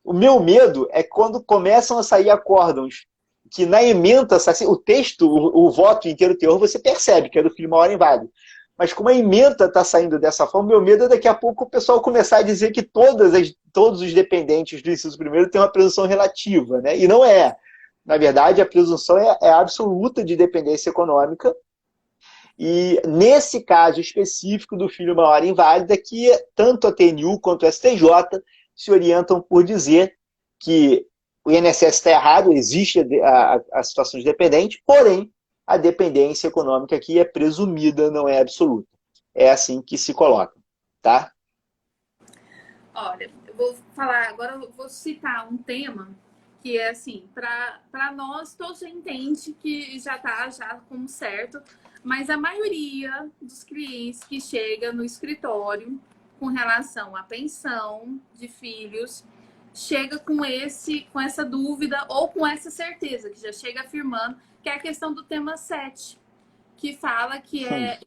O meu medo é quando começam a sair acórdãos que na ementa, o texto, o voto inteiro teor, você percebe que é do filho maior inválido. Mas como a ementa está saindo dessa forma, meu medo é daqui a pouco o pessoal começar a dizer que todos os dependentes do inciso 1º têm uma presunção relativa, né? E não é. Na verdade, a presunção é absoluta de dependência econômica. E nesse caso específico do filho maior inválido, que tanto a TNU quanto o STJ se orientam por dizer que o INSS está errado, existe a situação de dependente, porém, a dependência econômica aqui é presumida, não é absoluta. É assim que se coloca, tá? Olha, eu vou falar, agora eu vou citar um tema que é assim, para nós, todos já entende que já está já como certo, mas a maioria dos clientes que chega no escritório com relação à pensão de filhos, chega com essa dúvida ou com essa certeza, que já chega afirmando, que é a questão do tema 7, que fala que é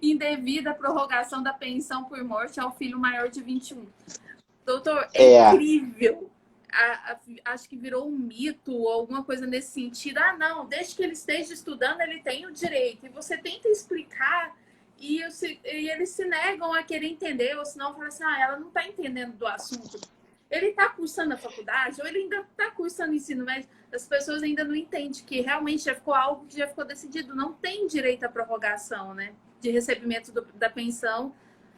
indevida a prorrogação da pensão por morte ao filho maior de 21. Doutor, é incrível. Acho que virou um mito ou alguma coisa nesse sentido. Ah, não, desde que ele esteja estudando, ele tem o direito. E você tenta explicar e eles se negam a querer entender, ou senão fala assim, ela não está entendendo do assunto. Ele está cursando a faculdade ou ele ainda está cursando ensino médio. As pessoas ainda não entendem que realmente já ficou algo que já ficou decidido. Não tem direito à prorrogação, né, de recebimento da pensão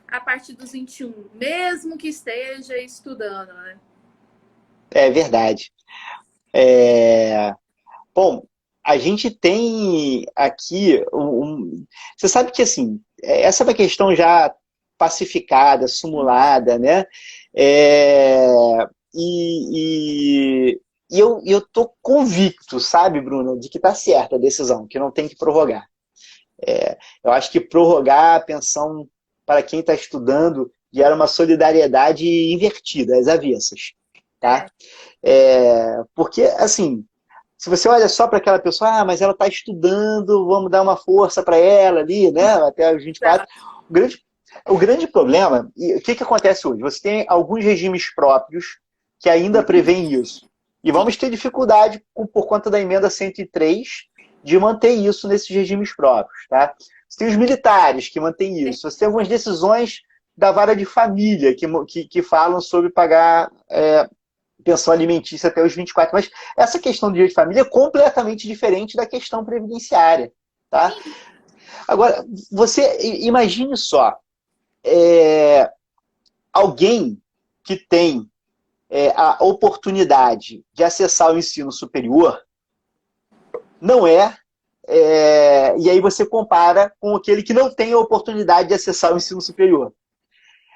a partir dos 21, mesmo que esteja estudando, né? É verdade. Bom, a gente tem aqui você sabe que assim, essa é uma questão já pacificada, simulada, né? É, e, eu tô convicto, sabe, Bruno, de que tá certa a decisão, que não tem que prorrogar. Eu acho que prorrogar a pensão para quem está estudando gera uma solidariedade invertida, às avessas, tá? Porque, assim, se você olha só para aquela pessoa, mas ela está estudando, vamos dar uma força para ela ali, né, até os 24. O grande problema, e o que acontece hoje? Você tem alguns regimes próprios que ainda prevêem isso. E vamos ter dificuldade, por conta da emenda 103, de manter isso nesses regimes próprios. Tá? Você tem os militares que mantêm isso. Você tem algumas decisões da vara de família que falam sobre pagar pensão alimentícia até os 24. Mas essa questão do direito de família é completamente diferente da questão previdenciária. Tá? Agora, você imagine só, alguém que tem a oportunidade de acessar o ensino superior não e aí você compara com aquele que não tem a oportunidade de acessar o ensino superior.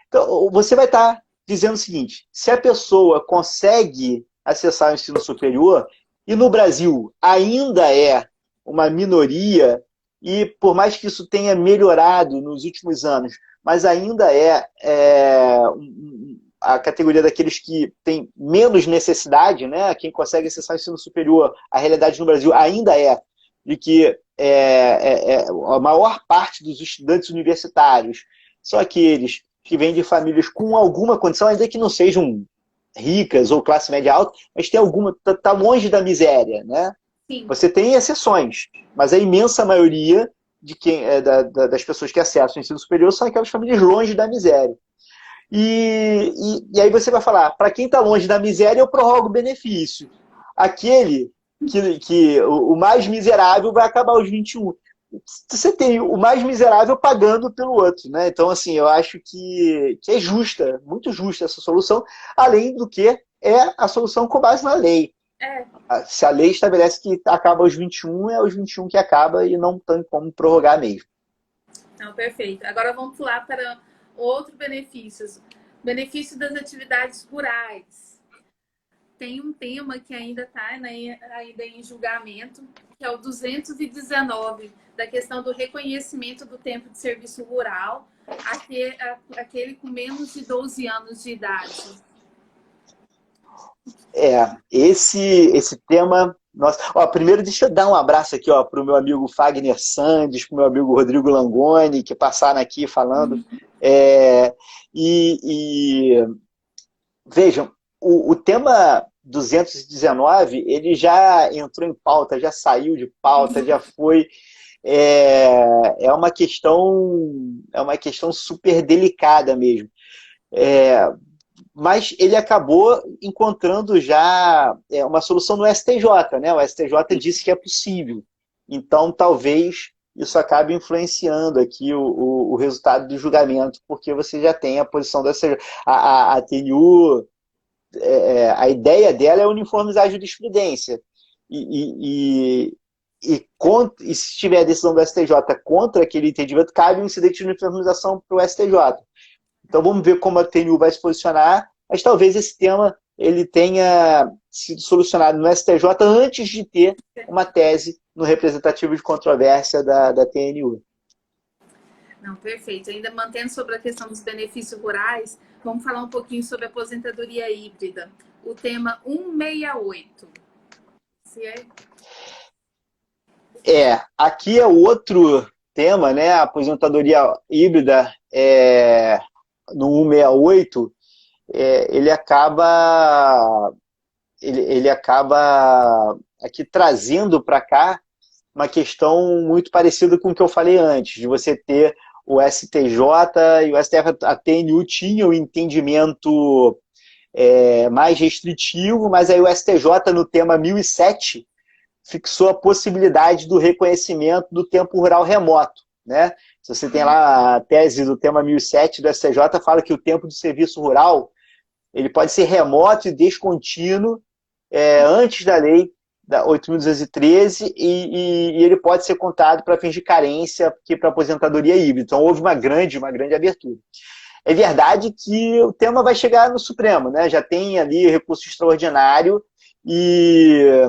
Então, você vai estar dizendo o seguinte, se a pessoa consegue acessar o ensino superior, e no Brasil ainda é uma minoria, e por mais que isso tenha melhorado nos últimos anos, mas ainda a categoria daqueles que têm menos necessidade, né? Quem consegue acessar o ensino superior, a realidade no Brasil ainda é de que a maior parte dos estudantes universitários são aqueles que vêm de famílias com alguma condição, ainda que não sejam ricas ou classe média alta, mas tem alguma, está longe da miséria, né? Sim. Você tem exceções, mas a imensa maioria das pessoas que acessam o ensino superior são aquelas famílias longe da miséria. E aí você vai falar, para quem está longe da miséria, eu prorrogo o benefício. Aquele o mais miserável vai acabar aos 21. Você tem o mais miserável pagando pelo outro, né? Então, assim, eu acho que é justa, muito justa essa solução, além do que é a solução com base na lei. Se a lei estabelece que acaba aos 21, é aos 21 que acaba e não tem como prorrogar mesmo. Não, perfeito. Agora vamos pular para outros benefícios. Benefício das atividades rurais. Tem um tema que ainda está ainda em julgamento, que é o 219, da questão do reconhecimento do tempo de serviço rural, aquele com menos de 12 anos de idade. Esse tema... Nossa, primeiro deixa eu dar um abraço aqui para o meu amigo Fagner Sandes, para o meu amigo Rodrigo Langoni, que passaram aqui falando. Vejam, o tema 219, ele já entrou em pauta, já saiu de pauta, já foi... É uma questão super delicada mesmo. Mas ele acabou encontrando já uma solução no STJ, né? O STJ disse que é possível. Então, talvez isso acabe influenciando aqui o resultado do julgamento, porque você já tem a posição da STJ. A TNU, a ideia dela é uniformizar a jurisprudência. E se tiver a decisão do STJ contra aquele entendimento, cabe um incidente de uniformização para o STJ. Então vamos ver como a TNU vai se posicionar, mas talvez esse tema ele tenha sido solucionado no STJ antes de ter uma tese no representativo de controvérsia da TNU. Não, perfeito. Ainda mantendo sobre a questão dos benefícios rurais, vamos falar um pouquinho sobre a aposentadoria híbrida. O tema 168. Se é... Aqui é outro tema, né? A aposentadoria híbrida no 168, ele acaba aqui trazendo para cá uma questão muito parecida com o que eu falei antes, de você ter o STJ e o STF, a TNU tinha o entendimento mais restritivo, mas aí o STJ, no tema 1007, fixou a possibilidade do reconhecimento do tempo rural remoto, né? Se você tem lá a tese do tema 1007 do STJ, fala que o tempo de serviço rural ele pode ser remoto e descontínuo antes da lei da 8.213 e ele pode ser contado para fins de carência para aposentadoria híbrida. Então houve uma grande abertura. É verdade que o tema vai chegar no Supremo, né? Já tem ali recurso extraordinário e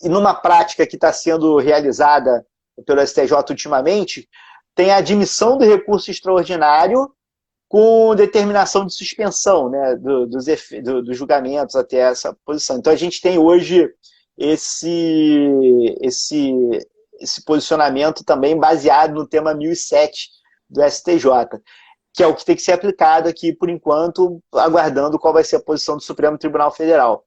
numa prática que está sendo realizada pelo STJ ultimamente, tem a admissão do recurso extraordinário com determinação de suspensão, né, dos julgamentos até essa posição. Então a gente tem hoje esse posicionamento também baseado no tema 1007 do STJ, que é o que tem que ser aplicado aqui, por enquanto, aguardando qual vai ser a posição do Supremo Tribunal Federal.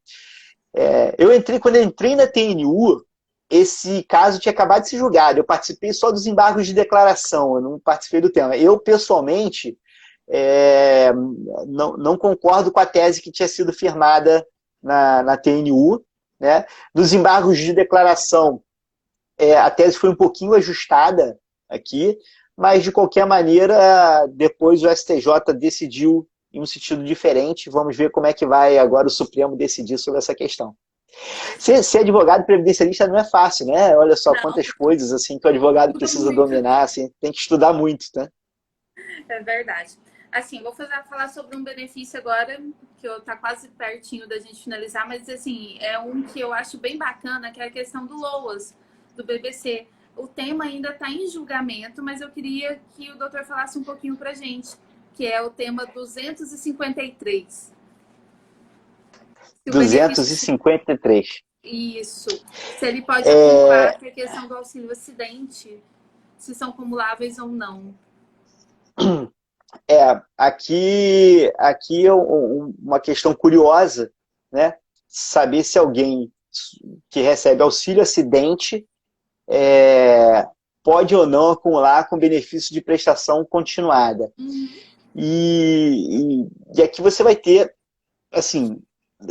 Quando eu entrei na TNU, esse caso tinha acabado de ser julgado. Eu participei só dos embargos de declaração, eu não participei do tema. Eu, pessoalmente, não concordo com a tese que tinha sido firmada na TNU, né? Dos embargos de declaração, a tese foi um pouquinho ajustada aqui, mas, de qualquer maneira, depois o STJ decidiu em um sentido diferente. Vamos ver como é que vai agora o Supremo decidir sobre essa questão. Ser advogado previdencialista não é fácil, né? Olha só quantas coisas assim que o advogado precisa dominar, assim, tem que estudar muito, né? É verdade. Assim, vou falar sobre um benefício agora, que tá quase pertinho da gente finalizar, mas assim, é um que eu acho bem bacana, que é a questão do LOAS, do BBC. O tema ainda está em julgamento, mas eu queria que o doutor falasse um pouquinho pra gente, que é o tema 253. 253. Isso. Se ele pode acumular, que é a questão do auxílio acidente, se são acumuláveis ou não. Aqui é uma questão curiosa, né? Saber se alguém que recebe auxílio acidente pode ou não acumular com benefício de prestação continuada. E aqui você vai ter, assim,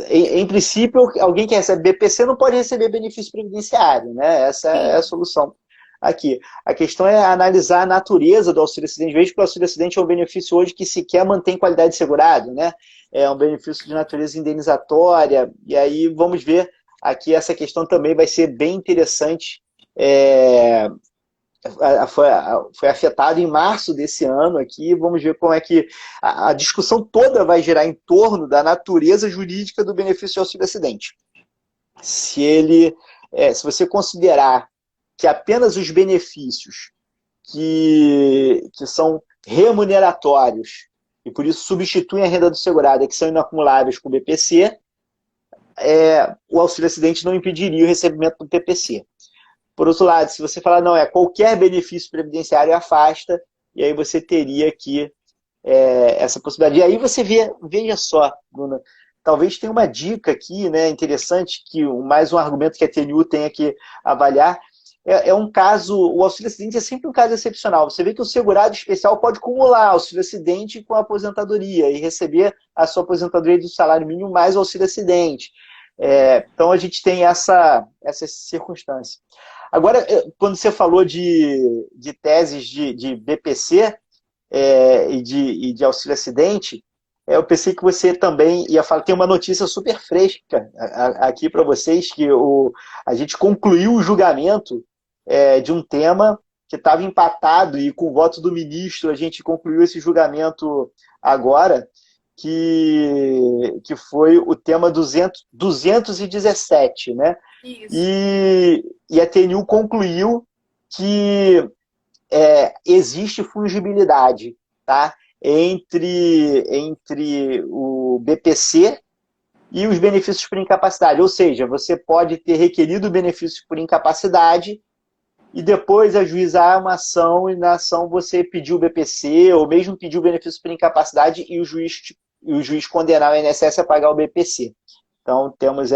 em princípio, alguém que recebe BPC não pode receber benefício previdenciário, né? Essa é a solução aqui. A questão é analisar a natureza do auxílio acidente. Veja que o auxílio acidente é um benefício hoje que sequer mantém qualidade de segurado, né? É um benefício de natureza indenizatória. E aí vamos ver aqui, essa questão também vai ser bem interessante. Foi afetado em março desse ano aqui. Vamos ver como é que a discussão toda vai girar em torno da natureza jurídica do benefício de auxílio acidente. Se você considerar que apenas os benefícios que são remuneratórios e por isso substituem a renda do segurado, que são inacumuláveis com o BPC, o auxílio acidente não impediria o recebimento do PPC. Por outro lado, se você falar, não, qualquer benefício previdenciário afasta, e aí você teria aqui essa possibilidade. E aí você veja só, Bruna, talvez tenha uma dica aqui, né, interessante, que mais um argumento que a TNU tem que avaliar, um caso, o auxílio acidente é sempre um caso excepcional. Você vê que o segurado especial pode acumular auxílio acidente com a aposentadoria e receber a sua aposentadoria do salário mínimo mais o auxílio acidente. Então a gente tem essa circunstância. Agora, quando você falou de teses de BPC e de auxílio acidente, eu pensei que você também ia falar. Tem uma notícia super fresca aqui para vocês, que a gente concluiu o julgamento de um tema que estava empatado, e com o voto do ministro a gente concluiu esse julgamento agora, que foi o tema 217, né? Isso. E a TNU concluiu que existe fungibilidade, tá? Entre o BPC e os benefícios por incapacidade. Ou seja, você pode ter requerido benefícios por incapacidade e depois ajuizar uma ação, e na ação você pediu o BPC, ou mesmo pediu o benefício por incapacidade e o juiz condenar o INSS a pagar o BPC. Então, temos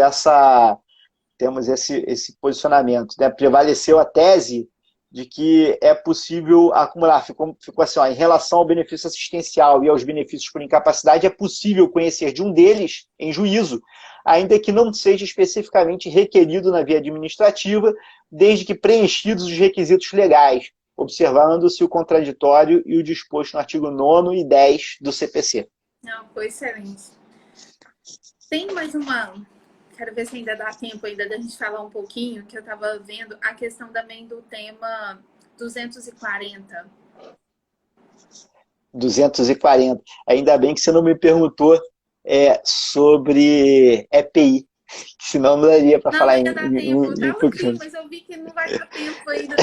esse posicionamento, né? Prevaleceu a tese de que é possível acumular. Ficou assim, ó, em relação ao benefício assistencial e aos benefícios por incapacidade, é possível conhecer de um deles em juízo, ainda que não seja especificamente requerido na via administrativa, desde que preenchidos os requisitos legais, observando-se o contraditório e o disposto no artigo 9º e 10 do CPC. Não, foi excelente. Tem mais uma... Quero ver se ainda dá tempo ainda da gente falar um pouquinho, que eu estava vendo a questão também do tema 240. 240. Ainda bem que você não me perguntou sobre EPI, senão não daria para falar em... Não, ia dar tempo. Eu tava aqui, mas eu vi que não vai dar tempo ainda.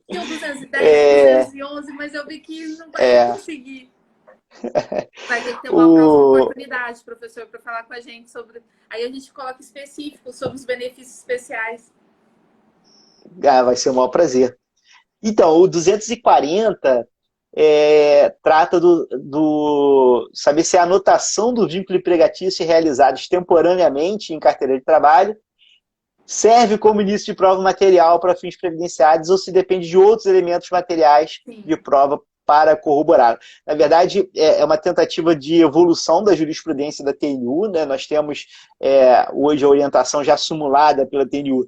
Tinha o 210, 211, mas eu vi que não vai conseguir. Vai ter que ter uma próxima oportunidade, professor, para falar com a gente sobre... Aí a gente coloca específico sobre os benefícios especiais. Vai ser um maior prazer. Então, o 240 trata saber se a anotação do vínculo empregatício realizada extemporaneamente em carteira de trabalho serve como início de prova material para fins previdenciários ou se depende de outros elementos materiais de prova para corroborar. Na verdade, é uma tentativa de evolução da jurisprudência da TNU, né? Nós temos hoje a orientação já simulada pela TNU,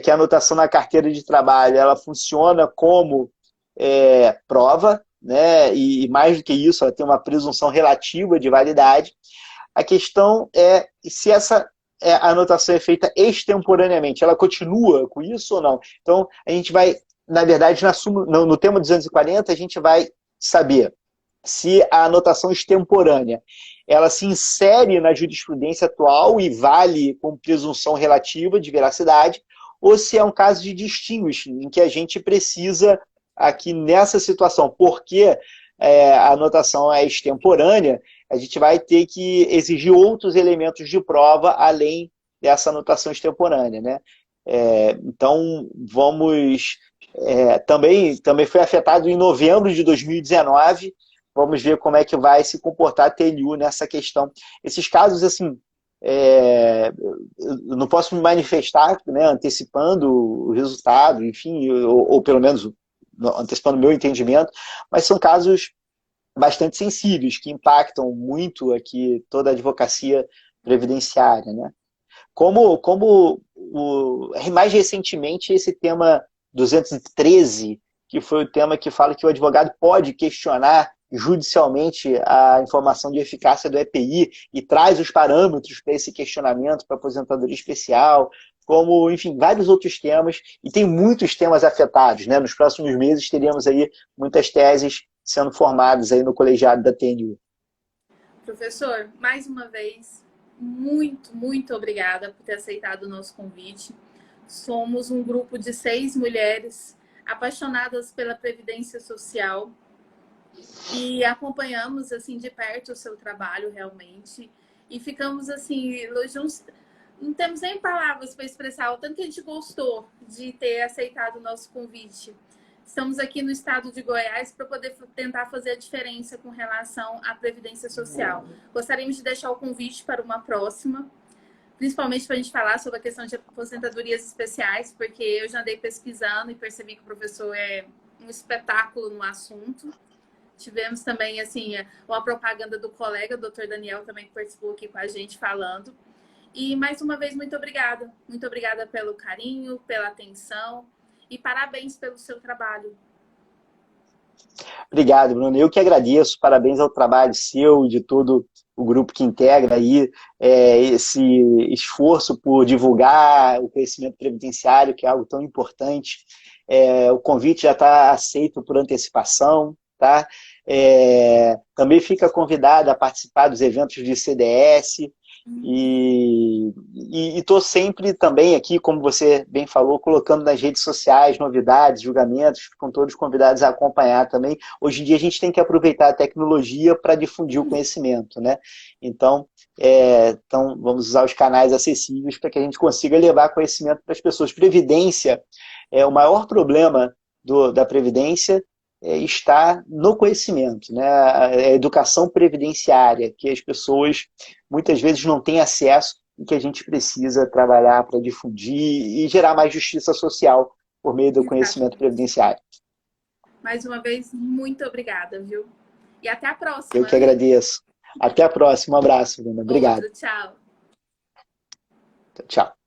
que a anotação na carteira de trabalho ela funciona como prova, né? E mais do que isso, ela tem uma presunção relativa de validade. A questão é se essa anotação é feita extemporaneamente, ela continua com isso ou não? Então, a gente vai, na verdade, no tema 240, a gente vai saber se a anotação extemporânea ela se insere na jurisprudência atual e vale com presunção relativa de veracidade, ou se é um caso de distinguishing, em que a gente precisa, aqui nessa situação, porque a anotação é extemporânea, a gente vai ter que exigir outros elementos de prova além dessa anotação extemporânea, né? Então, vamos... também foi afetado em novembro de 2019. Vamos ver como é que vai se comportar a TNU nessa questão. Esses casos, assim, eu não posso me manifestar, né, antecipando o resultado, enfim, ou pelo menos antecipando o meu entendimento, mas são casos bastante sensíveis, que impactam muito aqui toda a advocacia previdenciária, né? Mais recentemente, esse tema 213, que foi o tema que fala que o advogado pode questionar judicialmente a informação de eficácia do EPI e traz os parâmetros para esse questionamento para aposentadoria especial, como, enfim, vários outros temas, e tem muitos temas afetados, né? Nos próximos meses teremos aí muitas teses sendo formadas aí no colegiado da TNU. Professor, mais uma vez, muito, muito obrigada por ter aceitado o nosso convite. Somos um grupo de 6 mulheres apaixonadas pela Previdência Social e acompanhamos assim de perto o seu trabalho realmente e ficamos assim, não temos nem palavras para expressar o tanto que a gente gostou de ter aceitado o nosso convite. Estamos aqui no estado de Goiás para poder tentar fazer a diferença com relação à Previdência Social. Gostaríamos de deixar o convite para uma próxima, principalmente para a gente falar sobre a questão de aposentadorias especiais, porque eu já andei pesquisando e percebi que o professor é um espetáculo no assunto. Tivemos também assim uma propaganda do colega, o Dr. Daniel, também que participou aqui com a gente falando. E mais uma vez, muito obrigada. Muito obrigada pelo carinho, pela atenção e parabéns pelo seu trabalho. Obrigado, Bruno. Eu que agradeço. Parabéns ao trabalho seu e de todo o grupo que integra aí esse esforço por divulgar o conhecimento previdenciário, que é algo tão importante. O convite já está aceito por antecipação, tá? Também fica convidado a participar dos eventos de CDS E estou sempre também aqui, como você bem falou, colocando nas redes sociais novidades, julgamentos, com todos convidados a acompanhar também. Hoje em dia a gente tem que aproveitar a tecnologia para difundir o conhecimento, né? Então, então, vamos usar os canais acessíveis para que a gente consiga levar conhecimento para as pessoas. Previdência, o maior problema da Previdência está no conhecimento, né? A educação previdenciária, que as pessoas muitas vezes não têm acesso e que a gente precisa trabalhar para difundir e gerar mais justiça social por meio do conhecimento Exatamente. previdenciário. Mais uma vez, muito obrigada, viu? E até a Eu próxima. que agradeço. Até a próxima. Um abraço, Bruna. Obrigado. Outro, tchau. Tchau.